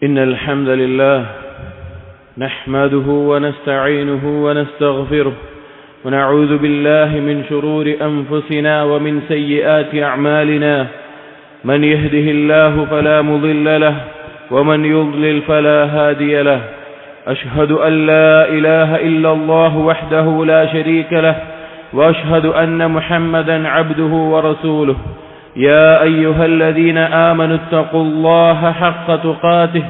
إن الحمد لله نحمده ونستعينه ونستغفره ونعوذ بالله من شرور أنفسنا ومن سيئات أعمالنا من يهده الله فلا مضل له ومن يضلل فلا هادي له أشهد أن لا إله إلا الله وحده لا شريك له وأشهد أن محمدا عبده ورسوله يا أيها الذين آمنوا اتقوا الله حق تقاته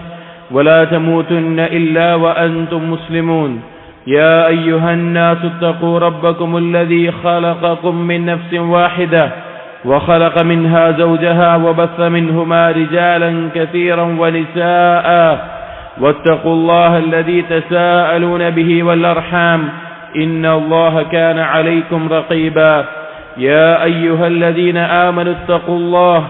ولا تموتن إلا وأنتم مسلمون يا أيها الناس اتقوا ربكم الذي خلقكم من نفس واحدة وخلق منها زوجها وبث منهما رجالا كثيرا ونساء واتقوا الله الذي تساءلون به والأرحام إن الله كان عليكم رقيبا يا أيها الذين آمنوا اتقوا الله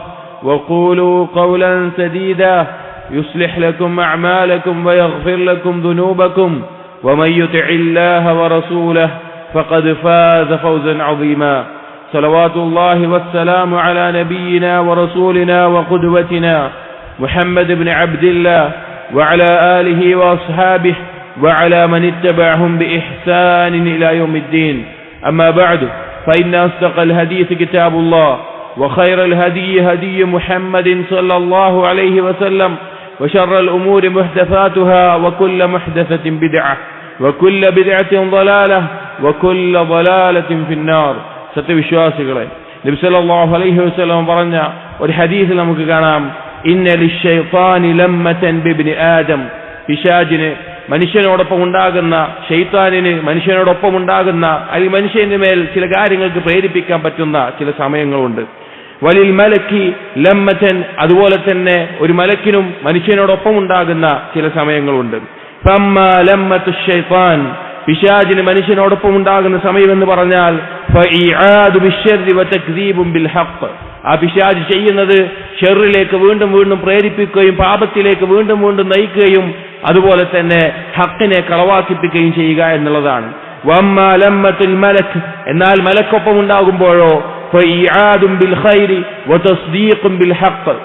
وقولوا قولا سديدا يصلح لكم أعمالكم ويغفر لكم ذنوبكم ومن يطع الله ورسوله فقد فاز فوزا عظيما صلوات الله والسلام على نبينا ورسولنا وقدوتنا محمد بن عبد الله وعلى آله وأصحابه وعلى من اتبعهم بإحسان إلى يوم الدين أما بعد فإن أصدق الحديث كتاب الله وخير الهدي هدي محمد صلى الله عليه وسلم وشر الأمور محدثاتها وكل محدثة بدعة وكل بدعة ضلالة وكل ضلالة في النار സത്യവിശ്വാസികളെ നബി സല്ലല്ലാഹു അലൈഹി വസല്ലം പറഞ്ഞ ഒരു ഹദീസിൽ നമുക്ക് കാണാം ഇന്ന ലിശ്ശൈത്താനി ലമ്മതൻ ബിബ്നി ആദം പിശാചിന് മനുഷ്യനോടൊപ്പം ഉണ്ടാകുന്ന ശൈത്താനിന് മനുഷ്യനോടൊപ്പം ഉണ്ടാകുന്ന അല്ലെങ്കിൽ മനുഷ്യന്റെ മേൽ ചില കാര്യങ്ങൾക്ക് പ്രേരിപ്പിക്കാൻ പറ്റുന്ന ചില സമയങ്ങളുണ്ട് വലിൽ മലക്കി ലമ്മതൻ അതുപോലെ തന്നെ ഒരു മലക്കിനും മനുഷ്യനോടൊപ്പം ഉണ്ടാകുന്ന ചില സമയങ്ങളുണ്ട് ഫമ്മ ലമ്മതു ശൈത്താൻ പിശാചിന് മനുഷ്യനോടൊപ്പം ഉണ്ടാകുന്ന സമയം എന്ന് പറഞ്ഞാൽ ഫഇആദു ബിശ്ശർരി വതക്ദീബുൻ ബിൽ ഹഖ് ആ പിശാച് ചെയ്യുന്നത് ഷർറിലേക്ക് വീണ്ടും വീണ്ടും പ്രേരിപ്പിക്കുകയും പാപത്തിലേക്ക് വീണ്ടും വീണ്ടും നയിക്കുകയും അതുപോലെ തന്നെ ഹഖിനെ കളവാക്കിപ്പിക്കുകയും ചെയ്യുക എന്നുള്ളതാണ് വമ്മാ ലമ്മത്തുൽ മലക് എന്നാൽ മലക്കൊപ്പം ഉണ്ടാകുമ്പോഴോ ഫഇആദുൻ ബിൽ ഖൈരി വതസ്ദീഖുൻ ബിൽ ഹഖ്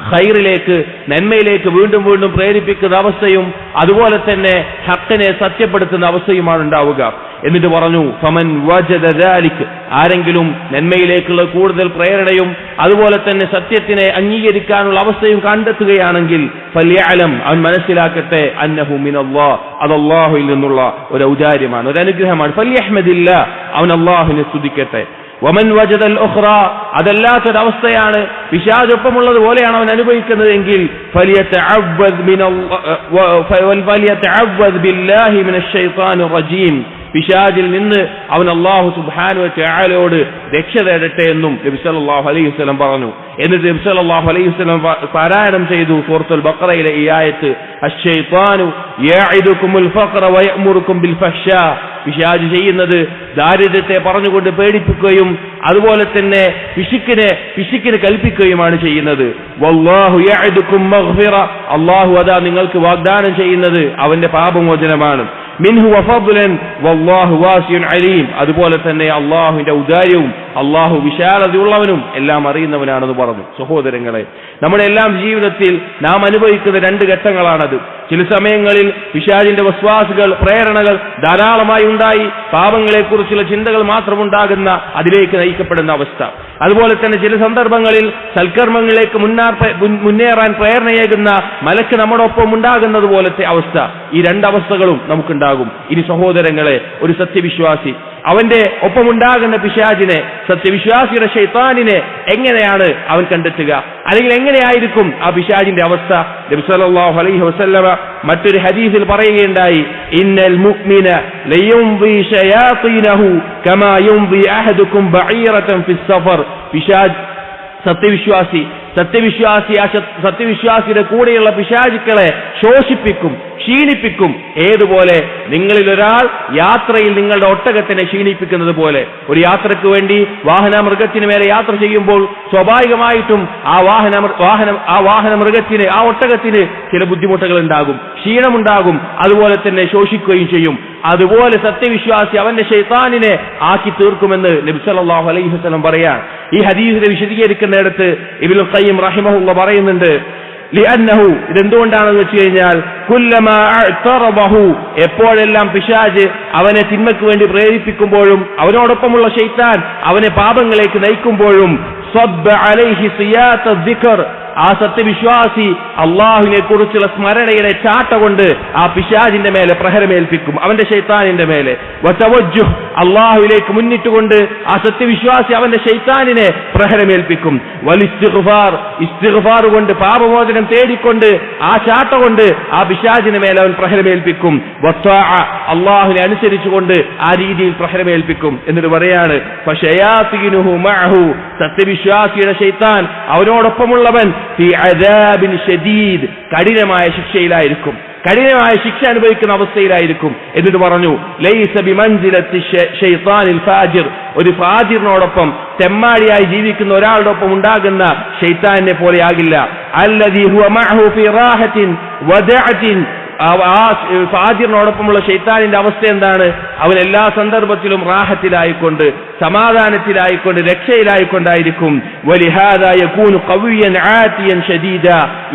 ഖൈറിലേക്ക് നന്മയിലേക്ക് വീണ്ടും വീണ്ടും പ്രേരിപ്പിക്കുന്ന അവസ്ഥയും അതുപോലെ തന്നെ ഹഖിനെ സത്യപ്പെടുത്തുന്ന അവസ്ഥയുമാണ് ഉണ്ടാവുക എന്നിട്ട് പറഞ്ഞു ഫമൻ വജദ ദാലിക് ആരെങ്കിലും നന്മയിലേക്കുള്ള കൂടുതൽ പ്രേരണയും അതുപോലെ തന്നെ സത്യത്തിനെ അംഗീകരിക്കാനുള്ള അവസ്ഥയും കണ്ടെത്തുകയാണെങ്കിൽ ഫല്യഅലം അവൻ മനസ്സിലാക്കട്ടെ അന്നഹു മിനല്ലാഹ് അത് അല്ലാഹുവിൽ നിന്നുള്ള ഒരു ഔദാര്യമാണ് ഒരു അനുഗ്രഹമാണ് ഫല്യഹ്മദില്ലാ അവൻ അല്ലാഹുവിനെ സ്തുതിക്കട്ടെ വമൻ വജദൽ ഉഖ്റ അതല്ലാത്തൊരവസ്ഥയാണ് പിശാചൊപ്പമുള്ളത് പോലെയാണ് അവൻ അനുഭവിക്കുന്നതെങ്കിൽ ഫലിയതഅവ്വദ് ബില്ലാഹി മിനശ് ശൈത്താനിർ റജീം പിശാചിൽ നിന്ന് അവൻ അല്ലാഹു സുബ്ഹാനഹു വ തആലയോട് രക്ഷ തേടട്ടെ എന്നും നബി സല്ലല്ലാഹു അലൈഹി വസല്ലം പറഞ്ഞു എന്നിട്ട് നബി സല്ലല്ലാഹു അലൈഹി വസല്ലം പാരായണം ചെയ്തു സൂറത്തുൽ ബഖറയിലെ ഈ ആയത്ത് അശ്ശൈത്താനു യഅഇദുകുമുൽ ഫഖറ വയഅമുറുകും ബിൽ ഫഹ്ശാ പിശാച് ചെയ്യുന്നത് ദാരിദ്ര്യത്തെ പറഞ്ഞുകൊണ്ട് പേടിപ്പിക്കുകയും അതുപോലെ തന്നെ പിശുക്കിന് കൽപ്പിക്കുകയുമാണ് ചെയ്യുന്നത് വല്ലാഹു യഅഇദുകും മഗ്ഫിറ അല്ലാഹു അതാ നിങ്ങൾക്ക് വാഗ്ദാനം ചെയ്യുന്നത് അവന്റെ പാപമോചനമാണ് മിൻഹു വഫദ്ലൻ വല്ലാഹു വാസിഉൻ അലീം അതുപോലെ തന്നെ അല്ലാഹുവിന്റെ ഔദാര്യവും അല്ലാഹു വിശാലതയുള്ളവനും എല്ലാം അറിയുന്നവനാണെന്ന് പറഞ്ഞു സഹോദരങ്ങളെ നമ്മുടെ എല്ലാം ജീവിതത്തിൽ നാം അനുഭവിക്കുന്ന രണ്ട് ഘട്ടങ്ങളാണത് ചില സമയങ്ങളിൽ പിശാചിന്റെ വസ്വാസുകൾ പ്രേരണകൾ ധാരാളമായി ഉണ്ടായി പാപങ്ങളെക്കുറിച്ചുള്ള ചിന്തകൾ മാത്രമുണ്ടാകുന്ന അതിലേക്ക് നയിക്കപ്പെടുന്ന അവസ്ഥ അതുപോലെ തന്നെ ചില സന്ദർഭങ്ങളിൽ സൽക്കർമ്മങ്ങളിലേക്ക് മുന്നേറാൻ പ്രേരണയേകുന്ന മലക്ക് നമ്മുടെ ഒപ്പം ഉണ്ടാകുന്നത് പോലത്തെ അവസ്ഥ ഈ രണ്ടവസ്ഥകളും നമുക്കുണ്ടാകും ഇനി സഹോദരങ്ങളെ ഒരു സത്യവിശ്വാസി അവന്റെ ഒപ്പമുണ്ടാകുന്ന പിശാചിനെ സത്യവിശ്വാസിയുടെ ശൈത്താനിനെ എങ്ങനെയാണ് അവൻ കണ്ടെത്തുക അല്ലെങ്കിൽ എങ്ങനെയായിരിക്കും ആ പിശാചിന്റെ അവസ്ഥ നബി സല്ലല്ലാഹു അലൈഹി വസല്ലമ മറ്റൊരു ഹദീസിൽ പറയുകയുണ്ടായി ഇന്നൽ മുഅ്മിന ലയുംദി ശയാതീനഹു കമാ യുംദി അഹദുകും ബഈറതൻ ഫിസ് സഫർ പിശാച് സത്യവിശ്വാസിയുടെ കൂടെയുള്ള പിശാചുക്കളെ ശോഷിപ്പിക്കും ക്ഷീണിപ്പിക്കും ഏതുപോലെ നിങ്ങളിൽ ഒരാൾ യാത്രയിൽ നിങ്ങളുടെ ഒട്ടകത്തിനെ ക്ഷീണിപ്പിക്കുന്നത് പോലെ ഒരു യാത്രയ്ക്ക് വേണ്ടി മൃഗത്തിന് മേലെ യാത്ര ചെയ്യുമ്പോൾ സ്വാഭാവികമായിട്ടും ആ മൃഗത്തിന് ആ ഒട്ടകത്തിന് ചില ബുദ്ധിമുട്ടുകൾ ഉണ്ടാകും ക്ഷീണമുണ്ടാകും അതുപോലെ തന്നെ ശോഷിക്കുകയും ചെയ്യും അതുപോലെ സത്യവിശ്വാസി അവന്റെ ശൈത്താനിനെ ആക്കി തീർക്കുമെന്ന് നബി സല്ലല്ലാഹു അലൈഹി വസല്ലം പറയാൻ ഈ ഹദീസിനെ വിശദീകരിക്കുന്നിടത്ത് ഇബ്നുൽ ഖയ്യിം റഹിമഹുല്ലാഹ് പറയുന്നുണ്ട് ലിഅന്നഹു, ഇതെന്തുകൊണ്ടാണെന്ന് വെച്ച് കഴിഞ്ഞാൽ കുല്ലമാ അഅ്തറബഹു, എപ്പോഴെല്ലാം പിശാച് അവനെ തിന്മയ്ക്ക് വേണ്ടി പ്രേരിപ്പിക്കുമ്പോഴും അവനോടൊപ്പമുള്ള ശൈത്താൻ അവനെ പാപങ്ങളിലേക്ക് നയിക്കുമ്പോഴും സ്വബ്ബ അലൈഹി സിയാത ദിക്ർ, ആ സത്യവിശ്വാസി അള്ളാഹുവിനെ കുറിച്ചുള്ള സ്മരണയുടെ ചാട്ട കൊണ്ട് ആ പിശാചിന്റെ മേലെ പ്രഹരമേൽപ്പിക്കും, അവന്റെ ശൈത്താനിന്റെ മേലെ. വതവജ്ജുഹ്, അള്ളാഹുവിലേക്ക് മുന്നിട്ടുകൊണ്ട് ആ സത്യവിശ്വാസി അവന്റെ ശൈത്താനിനെ പ്രഹരമേൽപ്പിക്കും. വലിസ്തിഗ്ഫാർ, ഇസ്തിഗ്ഫാർ കൊണ്ട് പാപമോചനം തേടിക്കൊണ്ട് ആ ചാട്ട കൊണ്ട് ആ പിശാചിന്റെ മേലെ അവൻ പ്രഹരമേൽപ്പിക്കും. വത്വാഅ, അള്ളാഹുവിനെ അനുസരിച്ചുകൊണ്ട് ആ രീതിയിൽ പ്രഹരമേൽപ്പിക്കും. എന്നിട്ട് പറയാണ് ഫശയാതീനുഹു മഅഹു, സത്യവിശ്വാസിയുടെ ശൈത്താൻ അവനോടൊപ്പമുള്ളവൻ ഫീ അദാബിൻ ശദീദ്, കഠിനമായ ശിക്ഷയിലായിരിക്കും, കഠിനമായ ശിക്ഷ അനുഭവിക്കുന്ന അവസ്ഥയിലായിരിക്കും. എന്നിട്ട് പറഞ്ഞു ലൈസ ബിമൻസിലത്തി ശൈത്താനിൽ ഫാജിർ, ഒരു ഫാജിറിനോടൊപ്പം തെമ്മാടിയായി ജീവിക്കുന്ന ഒരാളുടെ ഒപ്പം ഉണ്ടാകുന്ന ശൈത്താനെ പോലെയാകില്ല. അല്ലദീ ഹുവ മഅഹു ഫീ റാഹത്തിൻ വദഅത്തിൻ, ആ ഫാജിറിനോടൊപ്പമുള്ള ശൈത്താനിന്റെ അവസ്ഥ എന്താണ്? അവൻ എല്ലാ സന്ദർഭത്തിലും റാഹത്തിലായിക്കൊണ്ട്, സമാധാനത്തിലായിക്കൊണ്ട്, രക്ഷയിലായിക്കൊണ്ടായിരിക്കും. വലിഹാദാ യകൂനു ഖവിയ്യൻ ആതിയൻ ശദീദ,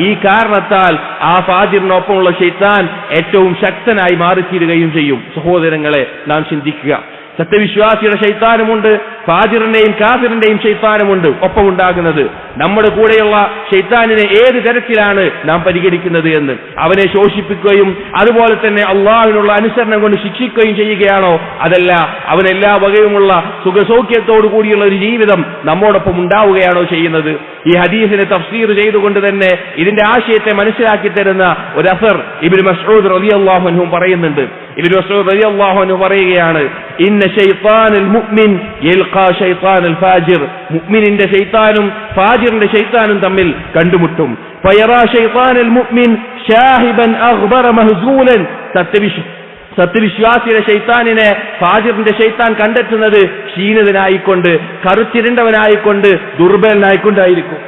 ഈ കാരണത്താൽ ആ ഫാജിറിനൊപ്പമുള്ള ശൈത്താൻ ഏറ്റവും ശക്തനായി മാറിത്തീരുകയും ചെയ്യും. സഹോദരങ്ങളെ, നാം ചിന്തിക്കുക, സത്യവിശ്വാസിയുടെ ശൈത്താനുമുണ്ട്, ഫാജിറിന്റെയും കാഫിറിന്റെയും ശൈത്താനുമുണ്ട് ഒപ്പമുണ്ടാകുന്നത്. നമ്മുടെ കൂടെയുള്ള ശൈത്താനിനെ ഏത് തരത്തിലാണ് നാം പരിഗണിക്കുന്നത് എന്ന്, അവനെ ശോഷിപ്പിക്കുകയും അതുപോലെ തന്നെ അള്ളാഹുവിനുള്ള അനുസരണം കൊണ്ട് ശിക്ഷിക്കുകയും ചെയ്യുകയാണോ? അതല്ല, അവനെല്ലാ വകയുമുള്ള സുഖസൗഖ്യത്തോടു കൂടിയുള്ള ഒരു ജീവിതം നമ്മോടൊപ്പം ഉണ്ടാവുകയാണോ ചെയ്യുന്നത്? ഈ ഹദീസിനെ തഫ്സീർ ചെയ്തുകൊണ്ട് തന്നെ ഇതിന്റെ ആശയത്തെ മനസ്സിലാക്കി തരുന്ന ഒരു അസർ ഇബ്നു മസ്ഊദ് റളിയല്ലാഹു അൻഹു പറയുന്നുണ്ട്. ഇബ്നു മസ്ഊദ് റളിയല്ലാഹു അൻഹു പറയുകയാണ്, ഇന്ന ശൈത്താനൽ മുഅ്മിൻ യൽഖാ ശൈത്താനൽ ഫാജിർ, മുഅ്മിനിന്റെ ശൈത്താനും ഫാജിറിന്റെ ശൈത്താനും തമ്മിൽ കണ്ടുമുട്ടും. ഫയറാ ശൈത്താനൽ മുഅ്മിൻ ഷാഹിബൻ അഗ്ബറ മഹ്സൂലൻ, സത്യവിശ്വാസിയുടെ ശൈത്താനിനെ ഫാജിറിന്റെ ശൈത്താൻ കണ്ടെത്തുന്നത് ക്ഷീണിതനായിക്കൊണ്ട്, കറുത്തിരണ്ടവനായിക്കൊണ്ട്, ദുർബലനായിക്കൊണ്ടായിരിക്കും.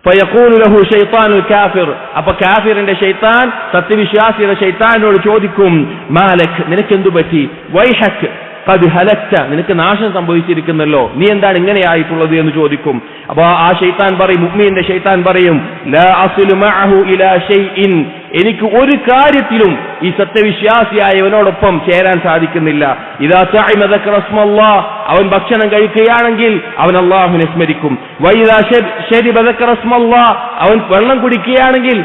ഫയഖൂലു ലഹു ശൈത്താനുൽ കാഫിർ, അപ്പൊ കാഫിറിന്റെ ശൈത്താൻ സത്യവിശ്വാസിയുടെ ശൈത്താനോട് ചോദിക്കും, മാലക്, നിനക്കെന്തു പറ്റി? വൈഹക് ഖദ് ഹലക്ത, നിനക്ക് നാശം സംഭവിച്ചിരിക്കുന്നല്ലോ, നീ എന്താണ് ഇങ്ങനെയായിട്ടുള്ളത് എന്ന് ചോദിക്കും. അപ്പൊ ആ ശൈത്താൻ പറയും, മുഅ്മിന്റെ ശൈത്താൻ പറയും, ലാ അസ്ലു മഅഹു ഇലാ ഷൈഇൻ, എനിക്ക് ഒരു കാര്യത്തിലും ഈ സത്യവിശ്വാസിയായവനോടൊപ്പം ചേരാൻ സാധിക്കുന്നില്ല. ഇദാ തഅമ ദക്കറ ഇസ്മല്ലാഹ്, അവൻ ഭക്ഷണം കഴിക്കുകയാണെങ്കിൽ അവൻ അല്ലാഹുവിനെ സ്മരിക്കും. വഇദാ ശരിബ ദക്കറ ഇസ്മല്ലാഹ്, അവൻ വെള്ളം കുടിക്കുകയാണെങ്കിൽ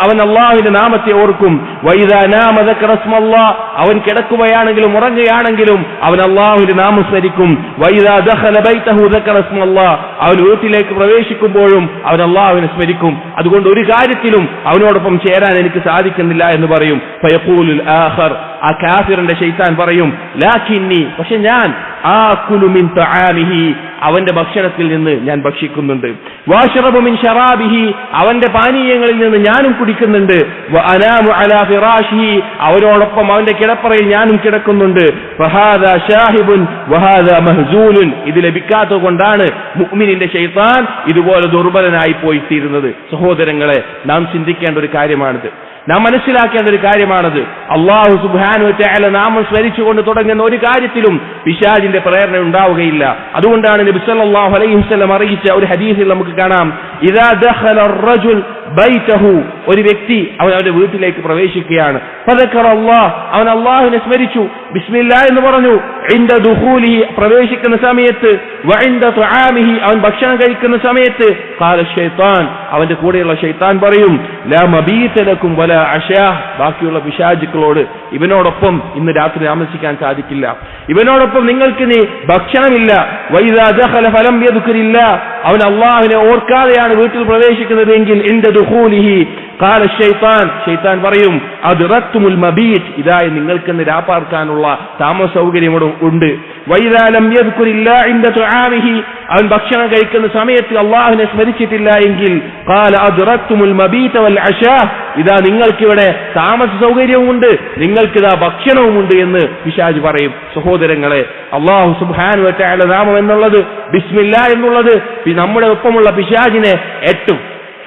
അവൻ അല്ലാഹുവിന്റെ നാമത്തെ ഓർക്കും. വഇദാ നാമ ദക്കറ ഇസ്മല്ലാഹ്, അവൻ കിടക്കുകയാണെങ്കിലും ഉറങ്ങുകയാണെങ്കിലും അവൻ അല്ലാഹുവിന്റെ നാമം സ്മരിക്കും. വഇദാ ദഖല ബൈതഹു ദക്കറ ഇസ്മല്ലാഹ്, അവൻ വീട്ടിലേക്ക് പ്രവേശിക്കുമ്പോഴും അവൻ അല്ലാഹുവിനെ സ്മരിക്കും. അതുകൊണ്ട് ഒരു കാര്യത്തിലും അവനോടൊപ്പം ചേരാൻ എനിക്ക് സാധിക്കുന്നില്ല എന്ന് പറയും. ഫയഖൂലുൽ ആഖർ, ആ കാഫിറിന്റെ ശൈത്താൻ പറയും, ലാകിന്നി, പക്ഷെ ഞാൻ ആകുലു മിൻ തആമിഹി, അവന്റെ ഭക്ഷണത്തിൽ നിന്ന് ഞാൻ ഭക്ഷിക്കുന്നുണ്ട്. വഅശ്റബു മിൻ ശറാബിഹി, അവന്റെ പാനീയങ്ങളിൽ നിന്ന് ഞാനും കുടിക്കുന്നുണ്ട്. വഅനാമു അലാ ഫിറാശിഹി, അവനോടൊപ്പം അവന്റെ കിടപ്പറയിൽ ഞാനും കിടക്കുന്നുണ്ട്. ഫഹാദാ ഷാഹിബുൻ വഹാദാ മഹ്സൂലുൻ, ഇത് ലഭിക്കാത്തത് കൊണ്ടാണ് മുഅ്മിനിന്റെ ശൈത്താൻ ഇതുപോലെ ദുർബലനായി പോയിത്തീരുന്നത്. സഹോദരങ്ങളെ, നാം ചിന്തിക്കേണ്ട ഒരു കാര്യമാണിത്, നാം മനസ്സിലാക്കേണ്ട ഒരു കാര്യമാണത്. അല്ലാഹു സുബ്ഹാനഹു വ തആല നാമം സ്മരിച്ചുകൊണ്ട് തുടങ്ങുന്ന ഒരു കാര്യത്തിലും പിശാചിന്റെ പ്രേരണ ഉണ്ടാവുകയില്ല. അതുകൊണ്ടാണ് നബി സല്ലല്ലാഹു അലൈഹി വസല്ലം അറിയിച്ച ഒരു ഹദീസിൽ നമുക്ക് കാണാം, ഇദാ ദഖല അർ-റജുൽ ബൈതഹു, ഒരു വ്യക്തി അവന്റെ വീട്ടിലേക്ക് പ്രവേശിക്കുകയാണ്. ഫദക്കറ അല്ലാഹ്, അവൻ അല്ലാഹുവിനെ സ്മരിച്ചു, ബിസ്മില്ലാഹ് എന്ന് പറഞ്ഞു. ഇൻദ ദുഖൂലിഹി, പ്രവേശിക്കുന്ന സമയത്ത്. വഇൻദ തുആമിഹി, അവൻ ഭക്ഷണം കഴിക്കുന്ന സമയത്ത്. ഖാല ശൈത്താൻ, അവന്റെ കൂടെയുള്ള ശൈത്താൻ പറയും, ലാ മബീത ലക്കും വലാ അശാ, ബാക്കിയുള്ള പിശാചുക്കളോട് ഇവനോടൊപ്പം ഇന്ന് രാത്രി താമസിക്കാൻ സാധിക്കില്ല, ഇവനോടൊപ്പം നിങ്ങൾക്ക് നീ ഭക്ഷണമില്ല. വഇദാ ദഖല ഫലം യദ്കുരില്ലാഹ്, അവൻ അല്ലാഹുവിനെ ഓർക്കാതെയാണ് വീട്ടിൽ പ്രവേശിക്കുന്നത് എങ്കിൽ ഇൻദ ദുഖൂലിഹി ഖാല ശൈത്താൻ, ശൈത്താൻ പറയും, അദ്റത്തുൽ മബീത്, ഇതായി നിങ്ങൾക്കിന്ന് രാപ്പാർക്കാനുള്ള താമസ സൗകര്യം ഉണ്ട്. വഇദാ ലം യദ്കുരില്ലാഹ് ഇൻദ തുആമിഹി, അവൻ ഭക്ഷണം കഴിക്കുന്ന സമയത്ത് അല്ലാഹുവിനെ സ്മരിച്ചിട്ടില്ല എങ്കിൽ ഖാല അദ്റത്തുൽ മബീത വൽ അശാ, ഇതാ നിങ്ങൾക്കിവിടെ താമസ സൗകര്യവുമുണ്ട്, നിങ്ങൾക്കിതാ ഭക്ഷണവുമുണ്ട് എന്ന് പിശാച് പറയും. സഹോദരങ്ങളെ, അല്ലാഹു സുബ്ഹാനഹു വ തആല നാമം എന്നുള്ളത്, ബിസ്മില്ലാഹ് എന്നുള്ളത് നമ്മുടെ ഒപ്പമുള്ള പിശാചിനെ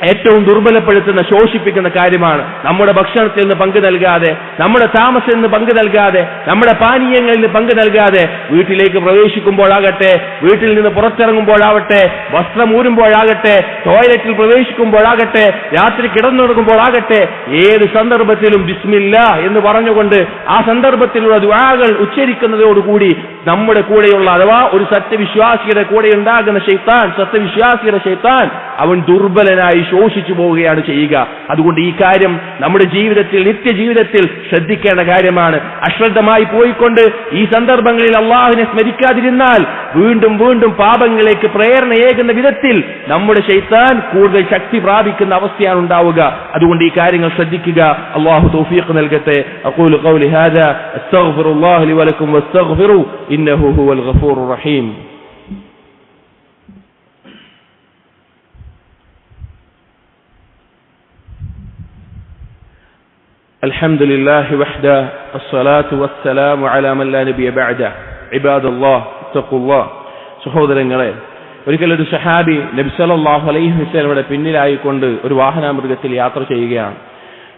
ഏറ്റവും ദുർബലപ്പെടുത്തുന്ന ശോഷിപ്പിക്കുന്ന കാര്യമാണ്. നമ്മുടെ ഭക്ഷണത്തിൽ നിന്ന് പങ്ക് നൽകാതെ, നമ്മുടെ താമസത്തിൽ നിന്ന് പങ്ക് നൽകാതെ, നമ്മുടെ പാനീയങ്ങളിൽ നിന്ന് പങ്ക് നൽകാതെ വീട്ടിലേക്ക് പ്രവേശിക്കുമ്പോഴാകട്ടെ, വീട്ടിൽ നിന്ന് പുറത്തിറങ്ങുമ്പോഴാവട്ടെ, വസ്ത്രം ഊരുമ്പോഴാകട്ടെ, ടോയ്ലറ്റിൽ പ്രവേശിക്കുമ്പോഴാകട്ടെ, രാത്രി കിടന്നുറങ്ങുമ്പോഴാകട്ടെ, ഏത് സന്ദർഭത്തിലും ബിസ്മില്ലാ എന്ന് പറഞ്ഞുകൊണ്ട് ആ സന്ദർഭത്തിലുള്ള ദുആകൾ ഉച്ചരിക്കുന്നതോടുകൂടി നമ്മുടെ കൂടെയുള്ള അഥവാ ഒരു സത്യവിശ്വാസിയുടെ കൂടെ ഉണ്ടാകുന്ന ശൈത്താൻ, സത്യവിശ്വാസിയുടെ ശൈത്താൻ, അവൻ ദുർബലനായി ശോഷിച്ചു പോവുകയാണ് ചെയ്യുക. അതുകൊണ്ട് ഈ കാര്യം നമ്മുടെ ജീവിതത്തിൽ, നിത്യജീവിതത്തിൽ ശ്രദ്ധിക്കേണ്ട കാര്യമാണ്. അശ്രദ്ധമായി പോയിക്കൊണ്ട് ഈ സന്ദർഭങ്ങളിൽ അള്ളാഹുവിനെ സ്മരിക്കാതിരുന്നാൽ വീണ്ടും വീണ്ടും പാപങ്ങളിലേക്ക് പ്രേരണയേകുന്ന വിധത്തിൽ നമ്മുടെ ശൈത്താൻ കൂടുതൽ ശക്തി പ്രാപിക്കുന്ന അവസ്ഥയാണ് ഉണ്ടാവുക. അതുകൊണ്ട് ഈ കാര്യങ്ങൾ ശ്രദ്ധിക്കുക. അള്ളാഹു തൗഫീഖ് നൽകട്ടെ. അഖൂലു ഖൗലി ഹാദാ അസ്തഗ്ഫിറുല്ലാഹ ലി വലക്കും വസ്തഗ്ഫിറു ഇന്നഹു ഹുവൽ ഗഫൂറുർ റഹീം. الحمد لله وحده الصلاة والسلام على من لا نبي بعده عباد الله اتقوا الله. സഹോദരങ്ങളെ, ഒരിക്കലൊരു സഹാബി നബി സല്ലല്ലാഹു അലൈഹി വസല്ലമയുടെ പിന്നിലായിക്കൊണ്ട് ഒരു വാഹനാമൃഗത്തിൽ യാത്ര ചെയ്യുകയാണ്.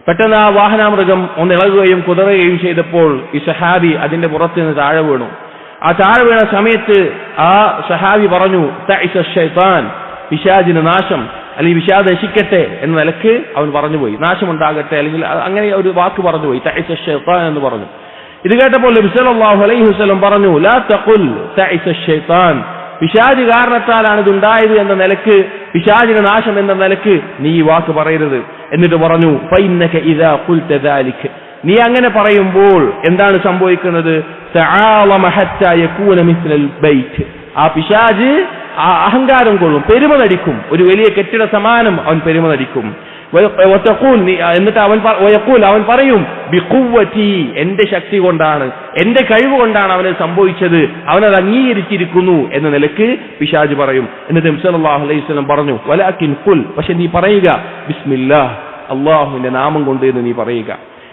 പെട്ടെന്ന് ആ വാഹനാമൃഗം ഒന്ന് ഇളകുകയും കുതറുകയും ചെയ്തപ്പോൾ ഈ സഹാബി അതിന്റെ പുറത്ത് നിന്ന് താഴെ വീണു. ആ താഴെ വീണ സമയത്ത് ആ സഹാബി പറഞ്ഞു, തഇസ ശൈത്താൻ, പിശാചിന് നാശം, അല്ലെങ്കിൽ പിശാച് നശിക്കട്ടെ എന്ന നിലക്ക് അവൻ പറഞ്ഞുപോയി. നാശമുണ്ടാകട്ടെ, അല്ലെങ്കിൽ അങ്ങനെ ഒരു വാക്ക് പറഞ്ഞുപോയി, തഇസ ശൈത്താൻ എന്ന് പറഞ്ഞു. ഇത് കേട്ടപ്പോൾ നബി സല്ലല്ലാഹു അലൈഹി വസല്ലം പറഞ്ഞു, ലാ തഖുൽ തഇസ ശൈത്താൻ, പിശാച് കാരണത്താലാണ് ഇതുണ്ടായത് എന്ന നിലക്ക്, പിശാചിന് നാശം എന്ന നിലക്ക് നീ ഈ വാക്ക് പറയരുത്. എന്നിട്ട് പറഞ്ഞു, ഫഇന്നക ഇദാ ഖുൽത ദാലിക, നീ അങ്ങനെ പറയുമ്പോൾ എന്താണ് സംഭവിക്കുന്നത്? തആലമ ഹത്താ യകൂന മിസ്ലൽ ബൈത്ത്, ആ പിശാച് ആ അഹങ്കാരം കൊള്ളും, പെരുമ നടിക്കും, ഒരു വലിയ കെട്ടിട സമാനം അവൻ പെരുമ നടിക്കും. എന്നിട്ട് അവൻ പറയും, ബിഖുവ്വതി, എന്റെ ശക്തി കൊണ്ടാണ്, എന്റെ കഴിവ് കൊണ്ടാണ് അവന് സംഭവിച്ചത്, അവനത് അംഗീകരിച്ചിരിക്കുന്നു എന്ന നിലക്ക് പിശാച് പറയും. എന്നിട്ട് നബി സല്ലല്ലാഹു അലൈഹി വസല്ലം പറഞ്ഞു, വലാകിൻ ഖുൽ, പക്ഷെ നീ പറയുക ബിസ്മില്ലാഹ്, അല്ലാഹുവിന്റെ നാമം കൊണ്ട് എന്ന് നീ പറയുക,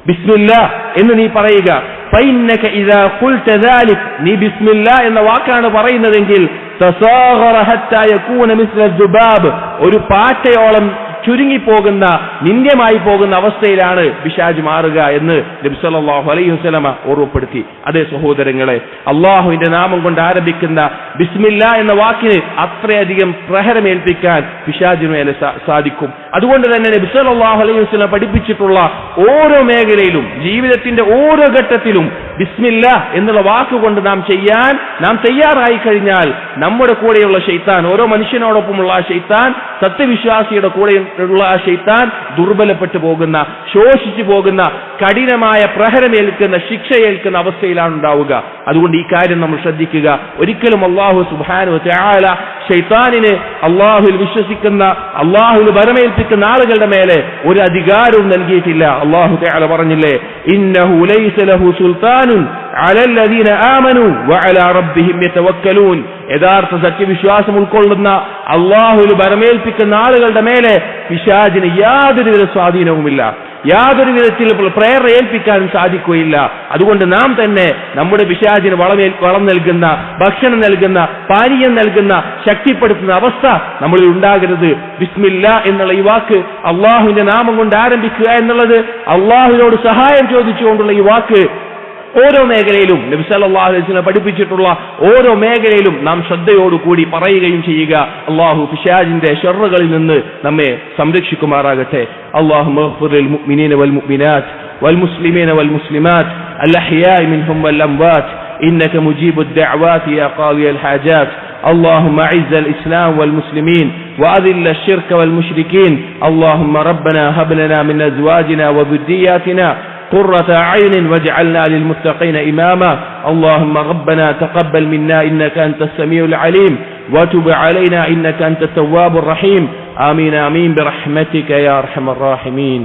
ബിസ്മില്ലാഹ് എന്ന് നീ പറയുക. ഫഇന്നക ഇദാ ഖുൽത ദാലിക, നീ ബിസ്മില്ലാഹ് എന്ന വാക്കാണ് പറയുന്നതെങ്കിൽ തസാഗറ ഹത്താ യകൂന മിസ്ല ദുബാബ്, ഒരു പാറ്റയോളം ചുരുങ്ങിപ്പോകുന്ന, നിന്ദ്യമായി പോകുന്ന അവസ്ഥയിലാണ് പിശാച് മാറുക എന്ന് നബി സല്ലല്ലാഹു അലൈഹി വസല്ലമ ഓർമ്മപ്പെടുത്തി. അതേ സഹോദരങ്ങളെ, അള്ളാഹുവിന്റെ നാമം കൊണ്ട് ആരംഭിക്കുന്ന ബിസ്മില്ലാ എന്ന വാക്കിന് അത്രയധികം പ്രഹരമേൽപ്പിക്കാൻ പിശാചിന് മേലെ സാധിക്കും. അതുകൊണ്ട് തന്നെ നബി സല്ലല്ലാഹു അലൈഹി വസല്ലം പഠിപ്പിച്ചിട്ടുള്ള ഓരോ മേഖലയിലും, ജീവിതത്തിന്റെ ഓരോ ഘട്ടത്തിലും ബിസ്മില്ലാ എന്നുള്ള വാക്കുകൊണ്ട് നാം തയ്യാറായി കഴിഞ്ഞാൽ നമ്മുടെ കൂടെയുള്ള ശൈത്താൻ, ഓരോ മനുഷ്യനോടൊപ്പമുള്ള ആ ശൈത്താൻ, സത്യവിശ്വാസിയുടെ കൂടെയുള്ള ആ ശൈത്താൻ ദുർബലപ്പെട്ടു പോകുന്ന, ശോഷിച്ചു പോകുന്ന, കഠിനമായ പ്രഹരമേൽക്കുന്ന, ശിക്ഷയേൽക്കുന്ന അവസ്ഥയിലാണ് ഉണ്ടാവുക. അതുകൊണ്ട് ഈ കാര്യം നമ്മൾ ശ്രദ്ധിക്കുക. ഒരിക്കലും അല്ലാഹു സുബ്ഹാനഹു വ തആല ശൈത്താനിന് അല്ലാഹുവിൽ വിശ്വസിക്കുന്ന, അല്ലാഹുവിൽ ഭരമേൽപ്പിക്കുന്ന ആളുകളുടെ മേലെ ഒരു അധികാരവും നൽകിയിട്ടില്ല. അല്ലാഹു തആല പറഞ്ഞില്ലേ, ഇന്നഹു ലൈസ ലഹു സുൽത്താനുൻ അലല്ലദീന ആമനു വഅലാ റബ്ബിഹിം യതവക്കലൂൻ, യഥാർത്ഥ സത്യവിശ്വാസം ഉൾക്കൊള്ളുന്ന, അല്ലാഹുവിൽ ഭരമേൽപ്പിക്കുന്ന ആളുകളുടെ മേലെ പിശാചിന് യാതൊരുവിധ സ്വാധീനവുമില്ല, യാതൊരു വിധത്തിൽ പ്രേരണ ഏൽപ്പിക്കാനും സാധിക്കുകയില്ല. അതുകൊണ്ട് നാം തന്നെ നമ്മുടെ പിശാചിന് വളം നൽകുന്ന, ഭക്ഷണം നൽകുന്ന, പാനീയം നൽകുന്ന, ശക്തിപ്പെടുത്തുന്ന അവസ്ഥ നമ്മളിൽ ഉണ്ടാകരുത്. ബിസ്മില്ലാ എന്നുള്ള ഈ വാക്ക്, അള്ളാഹുവിന്റെ നാമം കൊണ്ട് ആരംഭിക്കുക എന്നുള്ളത്, അള്ളാഹുവിനോട് സഹായം ചോദിച്ചുകൊണ്ടുള്ള ഈ വാക്ക് ഓരോ മേഖലയിലും നബി സല്ലല്ലാഹു അലൈഹി വസല്ലം പഠിപ്പിച്ചിട്ടുള്ള ഓരോ മേഖലയിലും നാം ശ്രദ്ധയോടുകൂടി പറയുകയും ചെയ്യുക. അല്ലാഹു പിശാചിന്റെ ശർറുകളിൽ നിന്ന് നമ്മെ സംരക്ഷിക്കുമാറാകട്ടെ. اللهم اغفر للمؤمنين والمؤمنات والمسلمين والمسلمات الأحياء منهم والأموات إنك مجيب الدعوات يا قاضي الحاجات. اللهم أعز الإسلام والمسلمين وأذل الشرك والمشركين. اللهم ربنا هب لنا من أزواجنا وذرياتنا قرة أعين واجعلنا للمتقين إماما. اللهم ربنا تقبل منا إنك أنت السميع العليم وتب علينا إنك أنت التواب الرحيم. آمين آمين برحمتك يا أرحم الراحمين.